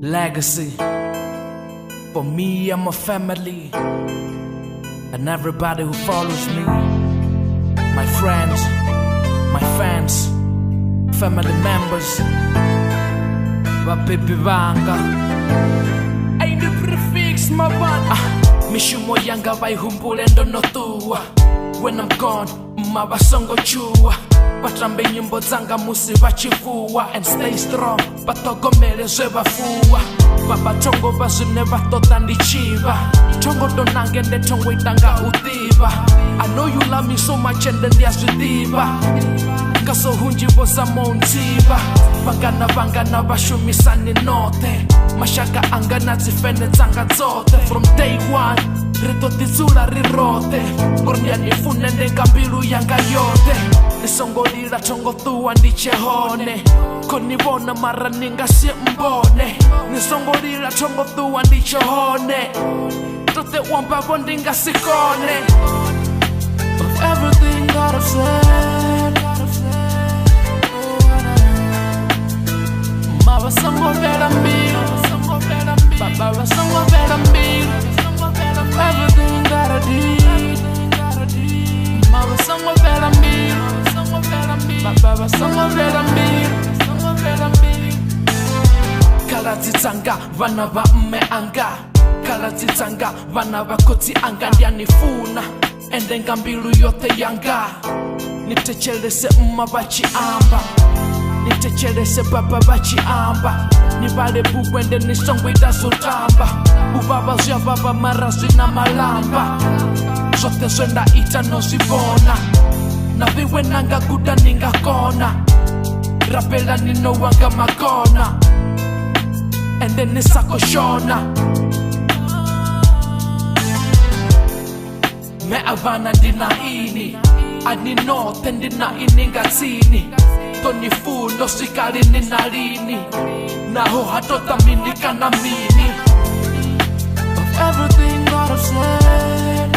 Legacy. For me and my family, and everybody who follows me, my friends, my fans, family members, baby banga. Ain't the prefix my band. Mishumo yanga vaihumbule ndonotua. When I'm gone, mabasongo chua. Batrambe nyimbo zanga musi vachivua. And stay strong, batogomele zvevafua. Baba chongo bazune vatota ndichiva. Chongo donange nde chongo itanga utiva. I know you love me so much and then ndiyazvidiva. Kaso hunjivo za montiva. Vangana vashumisani note. Mashaka anga nadzifene dzanga dzote. From day one ritotizula rirote. Ngornya nifune ndenga mbilu yanga yote. Nisongolila chongo tuwa ndichehone. Konivona mara ningasie mbone. Nisongolila chongo tuwa ndichehone. Tote wambavo ndingasikone. Of everything that I've said, Mama songo vera mil, Baba was songo vera mil. Everything that I did, Mama songo vera mil, Baba was songo vera mil. Kaladzitsanga vana va mme anga, kaladzitsanga vana va kotsi anga ndiyanifuna. Ende ngambilu yote yanga, nitechelese mma vachiamba, nitechelese baba vachiamba. Nivale bugwende nisongo itazotamba. Ubaba zvyavava mara zvina malamba. Zvote zvenda ita nozvibona. Naviwe nanga guda ningakona. Rapela ninowanga magona. Ende nisakoshona. Me avana ndina ini, aninote ndina ini ngatsini. Toni fundo sikali ninalini, naho hatota mini kana mini. Of everything that I've said,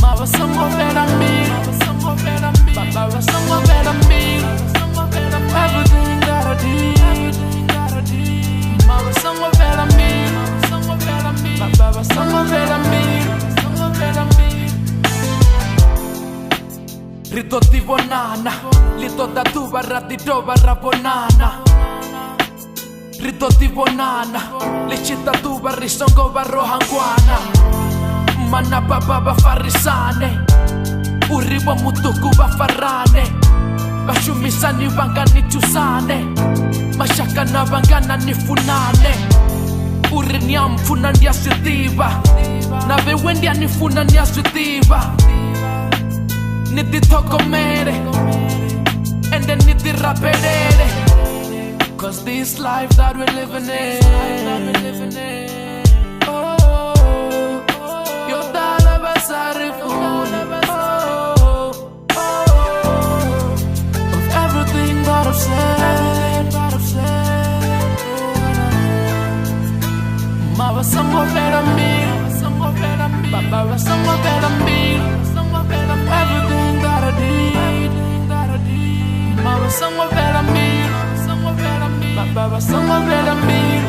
Mama songo vera mil, Baba was songo vera mil. Everything that I did, Mama songo vera mil. Baba songo vera mil. Ritoti bonana, litota tuba ratidova rabonana. Ritoti bonana, lichita tuba risongo barohangwana. Mana baba bafarisane, uribo mutuku bafarane. Bashumisani vangani tusane, mashaka na vangana nifunane. Urinyamfuna ndiyasvitiva, nave wendia nifuna ndiyasvitiva. Nititogomere, and then nitirapelele. Cause this life that we're living in, oh, yodala basarifuna. Of everything that I've said, Mama songo vera mil, Baba was songo vera mil. Everything that I did, Mama songo vera mil, Baba was songo vera mil.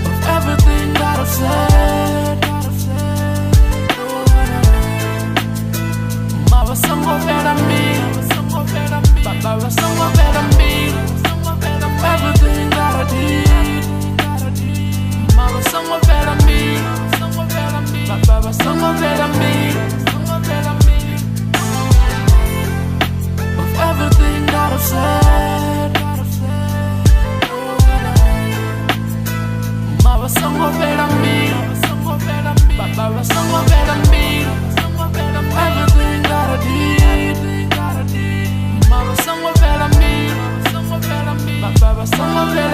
Of everything that I've said, Mama songo vera mil, Baba was songo vera mil. Everything that I did, Mama songo vera mil. Baba songo vera mil. Of everything that I've said, Mama songo vera mil. Baba songo vera mil. Everything that I did, Mama songo vera mil. Baba songo vera mil.